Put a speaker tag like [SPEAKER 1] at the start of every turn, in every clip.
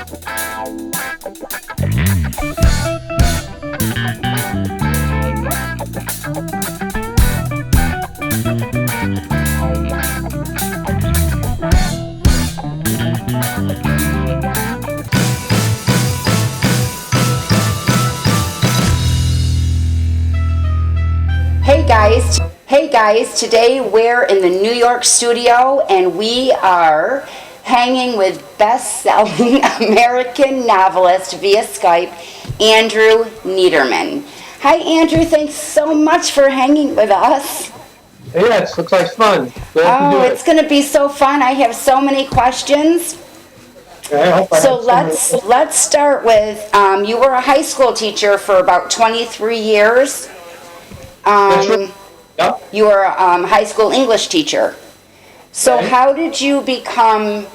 [SPEAKER 1] Hey guys, today we're in the New York studio and we are hanging with best-selling American novelist via Skype, Andrew Neiderman. Hi Andrew, thanks so much for hanging with us.
[SPEAKER 2] Yes, looks like fun.
[SPEAKER 1] It's going to be so fun. I have so many questions. So let's start with, you were a high school teacher for about 23 years.
[SPEAKER 2] That's right. Yeah.
[SPEAKER 1] You were a high school English teacher. So how did you become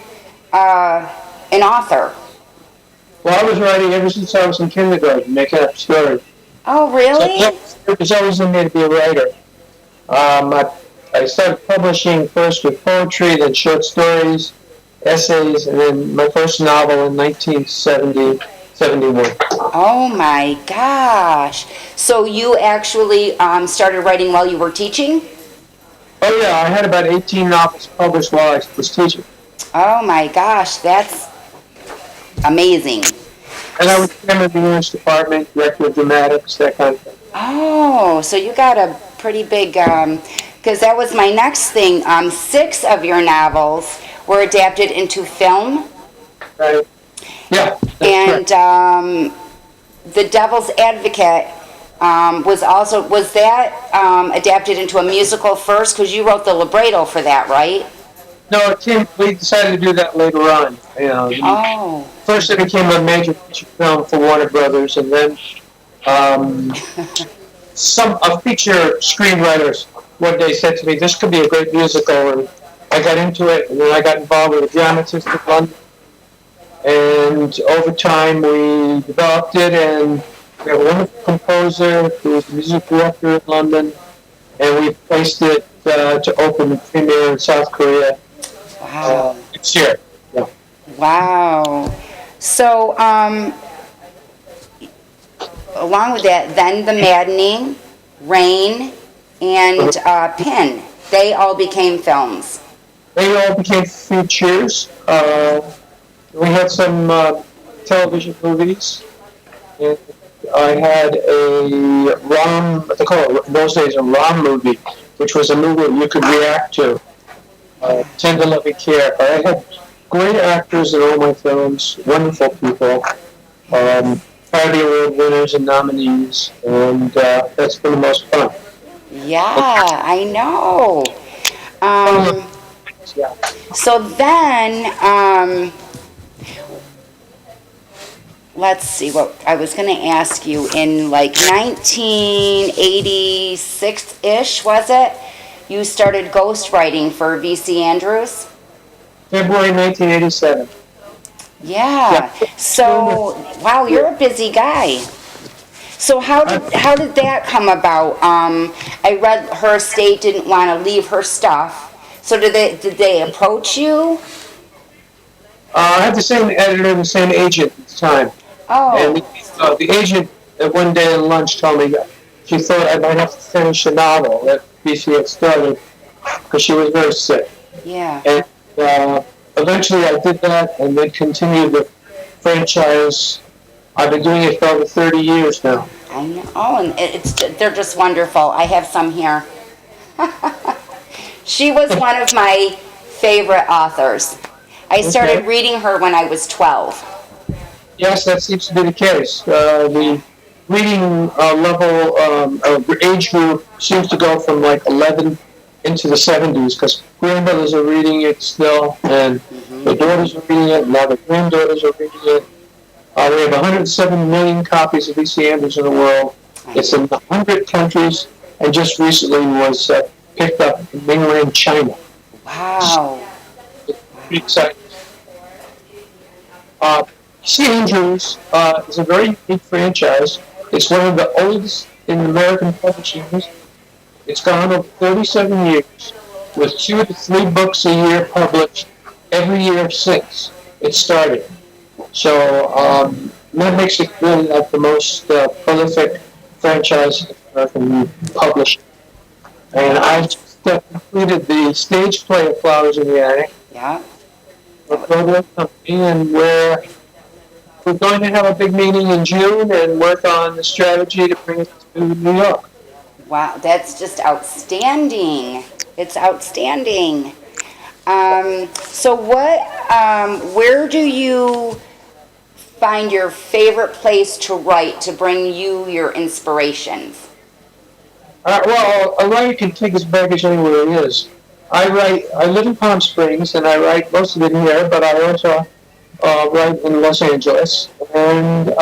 [SPEAKER 1] an author?
[SPEAKER 2] Well, I was writing ever since I was in kindergarten, making up stories.
[SPEAKER 1] Oh, really?
[SPEAKER 2] So it was always in me to be a writer. I started publishing first with poetry, then short stories, essays, and then my first novel in 1971.
[SPEAKER 1] Oh my gosh. So you actually started writing while you were teaching?
[SPEAKER 2] Oh yeah, I had about 18 novels published while I was teaching.
[SPEAKER 1] Oh my gosh, that's amazing.
[SPEAKER 2] And I was chairman of the English department, director of dramatics, that kind of thing.
[SPEAKER 1] Oh, so you got a pretty big, because that was my next thing. 6 of your novels were adapted into film.
[SPEAKER 2] Right. Yeah.
[SPEAKER 1] And The Devil's Advocate was that adapted into a musical first? Because you wrote the libretto for that, right?
[SPEAKER 2] No, we decided to do that later on. First it became a major feature film for Warner Brothers, and then a feature screenwriter one day said to me, "This could be a great musical," and I got into it, and then I got involved with a dramatist in London. And over time, we developed it, and we have a wonderful composer who was a music director in London, and we placed it to open the premiere in South Korea.
[SPEAKER 1] Wow.
[SPEAKER 2] Next year. Yeah.
[SPEAKER 1] Wow. So, along with that, then The Maddening, Rain, and Pin, they all became films.
[SPEAKER 2] They all became features. We had some television movies, and I had a ROM, what they call it in those days, a ROM movie, which was a movie you could react to, Tender Loving Care. I had great actors in all my films, wonderful people, Academy Award winners and nominees, and that's been the most fun.
[SPEAKER 1] Yeah, I know.
[SPEAKER 2] Yeah.
[SPEAKER 1] So then, let's see, what I was going to ask you, in like 1986-ish, was it? You started ghostwriting for V.C. Andrews?
[SPEAKER 2] February 1987.
[SPEAKER 1] Yeah. So, wow, you're a busy guy. So how did that come about? I read her estate didn't want to leave her stuff. So did they approach you?
[SPEAKER 2] I had the same editor, the same agent at the time.
[SPEAKER 1] Oh.
[SPEAKER 2] And the agent one day at lunch told me that she thought I might have to finish a novel that BC had started because she was very sick.
[SPEAKER 1] Yeah.
[SPEAKER 2] And eventually I did that and then continued the franchise. I've been doing it for over 30 years now.
[SPEAKER 1] I know. Oh, and they're just wonderful. I have some here. She was one of my favorite authors. I started reading her when I was 12.
[SPEAKER 2] Yes, that seems to be the case. The reading level, age group seems to go from like 11 into the 70s because grandmothers are reading it still, and the daughters are reading it, now the granddaughters are reading it. We have 107 million copies of V.C. Andrews in the world. It's in 100 countries, and just recently was picked up in mainland China.
[SPEAKER 1] Wow.
[SPEAKER 2] It's pretty exciting. V.C. Andrews is a very unique franchise. It's one of the oldest in American publishing history. It's gone over 37 years, with 2 to 3 books a year published every year since it started. So that makes it really like the most prolific franchise American published. And I just completed the stage play of Flowers in the Attic.
[SPEAKER 1] Yeah.
[SPEAKER 2] We're Broadway company, and we're going to have a big meeting in June and work on the strategy to bring it to New York.
[SPEAKER 1] Wow, that's just outstanding. It's outstanding. So where do you find your favorite place to write to bring you your inspirations?
[SPEAKER 2] Well, a writer can take his baggage anywhere he is. I live in Palm Springs, and I write most of it here, but I also write in Los Angeles. And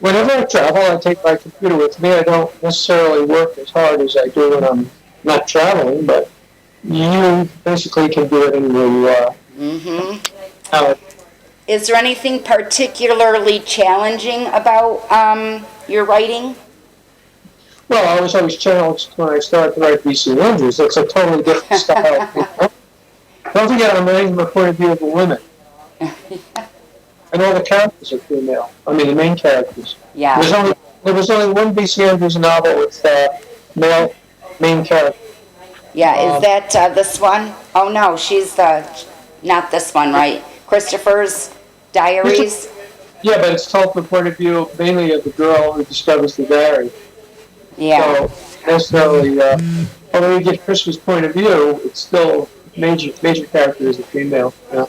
[SPEAKER 2] whenever I travel, I take my computer with me. I don't necessarily work as hard as I do when I'm not traveling, but you basically can do it anywhere you are.
[SPEAKER 1] Mm-hmm. Is there anything particularly challenging about your writing?
[SPEAKER 2] Well, I was always challenged when I started to write B.C. Andrews. That's a totally different style. Don't forget, I'm writing from the point of view of the women. And all the characters are female. I mean, the main characters.
[SPEAKER 1] Yeah.
[SPEAKER 2] There was only one B.C. Andrews novel with male main character.
[SPEAKER 1] Yeah, is that this one? Oh, no, she's not this one, right? Christopher's Diaries?
[SPEAKER 2] Yeah, but it's told from the point of view mainly of the girl who discovers the diary.
[SPEAKER 1] Yeah.
[SPEAKER 2] So, necessarily, although you get Christopher's point of view, it's still major character is a female. Yeah.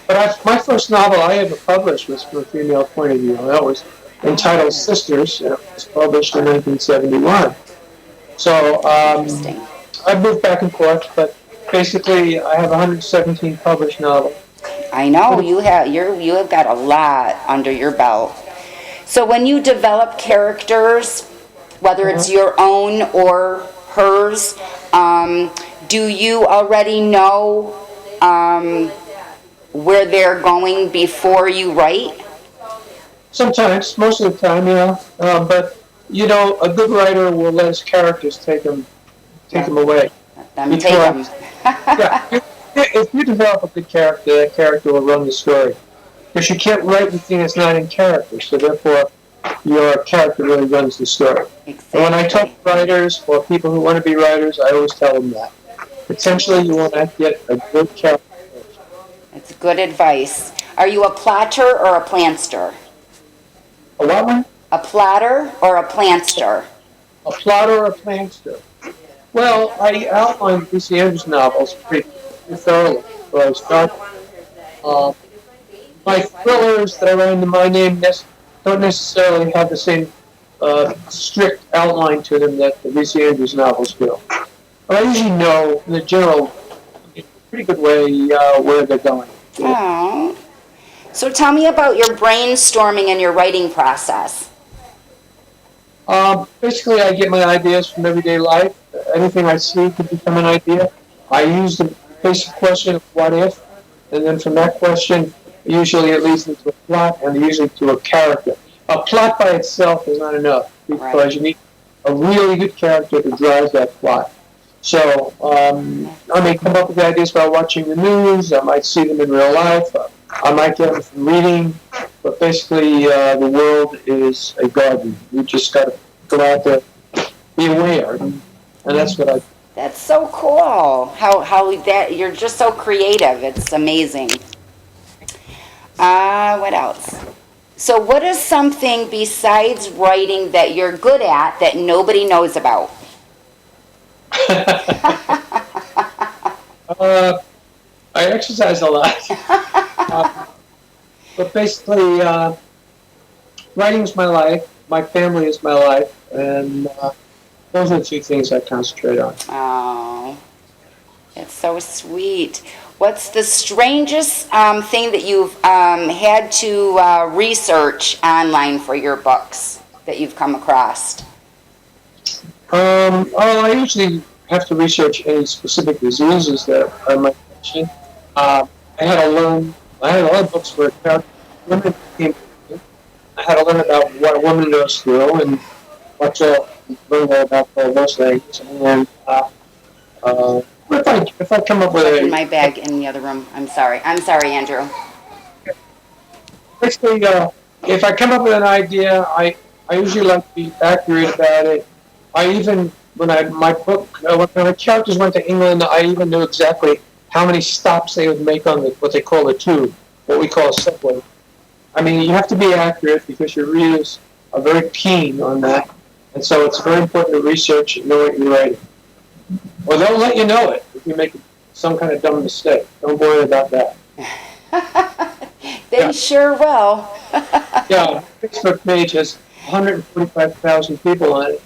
[SPEAKER 2] But my first novel I ever published was from a female point of view. That was entitled Sisters. It was published in 1971. So
[SPEAKER 1] Interesting.
[SPEAKER 2] I moved back and forth, but basically I have 117 published novels.
[SPEAKER 1] I know you have got a lot under your belt. So when you develop characters, whether it's your own or hers, do you already know where they're going before you write?
[SPEAKER 2] Sometimes, most of the time, yeah. But a good writer will let his characters take them away.
[SPEAKER 1] Let them take them.
[SPEAKER 2] Yeah. If you develop a good character, that character will run the story. Because you can't write anything that's not in character, so therefore your character really runs the story.
[SPEAKER 1] Exactly.
[SPEAKER 2] And when I talk to writers or people who want to be writers, I always tell them that. Potentially, you want to get a good character.
[SPEAKER 1] That's good advice. Are you a plotter or a planster?
[SPEAKER 2] A what one?
[SPEAKER 1] A plotter or a planster?
[SPEAKER 2] A plotter or a planster? Well, I outlined B.C. Andrews novels pretty thoroughly before I started. My thrillers that I write under my name don't necessarily have the same strict outline to them that the B.C. Andrews novels do. But I usually know, in a general, pretty good way where they're going.
[SPEAKER 1] Oh. So tell me about your brainstorming and your writing process.
[SPEAKER 2] Basically, I get my ideas from everyday life. Anything I see could become an idea. I use the basic question of what if, and then from that question, usually it leads into a plot and usually to a character. A plot by itself is not enough because you need a really good character to drive that plot. So I may come up with ideas by watching the news. I might see them in real life. I might get them from reading. But basically, the world is a garden. You just got to go out there, be aware, and that's what I do.
[SPEAKER 1] That's so cool. How that you're just so creative. It's amazing. What else? So what is something besides writing that you're good at that nobody knows about?
[SPEAKER 2] I exercise a lot. But basically, writing is my life. My family is my life. And those are the two things I concentrate on.
[SPEAKER 1] Oh, it's so sweet. What's the strangest thing that you've had to research online for your books that you've come across?
[SPEAKER 2] I usually have to research any specific diseases that I might mention. I had a lot of books where women came to me. I had to learn about what a woman goes through and learn about all those things. And if I come up with
[SPEAKER 1] In my bag in the other room. I'm sorry, Andrew.
[SPEAKER 2] basically, if I come up with an idea, I usually like to be accurate about it. I even, my book, when my characters went to England, I even knew exactly how many stops they would make on what they call the tube, what we call a subway. I mean, you have to be accurate because your readers are very keen on that. And so it's very important to research and know what you're writing. Or they'll let you know it if you make some kind of dumb mistake. Don't worry about that.
[SPEAKER 1] They sure will.
[SPEAKER 2] Yeah, Facebook page has 145,000 people on it,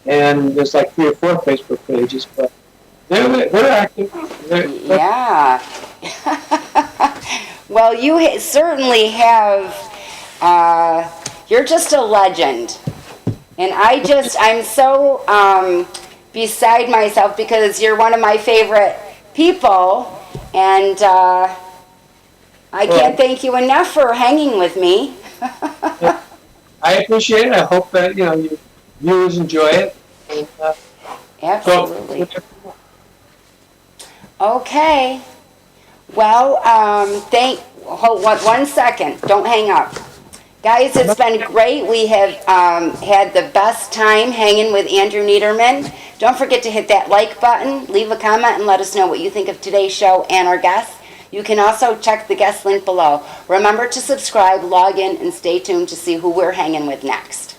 [SPEAKER 2] and there's like 3 or 4 Facebook pages, but they're active.
[SPEAKER 1] Yeah. Well, you certainly have, you're just a legend. And I'm so beside myself because you're one of my favorite people, and I can't thank you enough for hanging with me.
[SPEAKER 2] I appreciate it. I hope that you viewers enjoy it. And,
[SPEAKER 1] Absolutely. Okay. Well, hold 1 second. Don't hang up. Guys, it's been great. We have had the best time hanging with Andrew Neiderman. Don't forget to hit that like button, leave a comment, and let us know what you think of today's show and our guests. You can also check the guest link below. Remember to subscribe, log in, and stay tuned to see who we're hanging with next.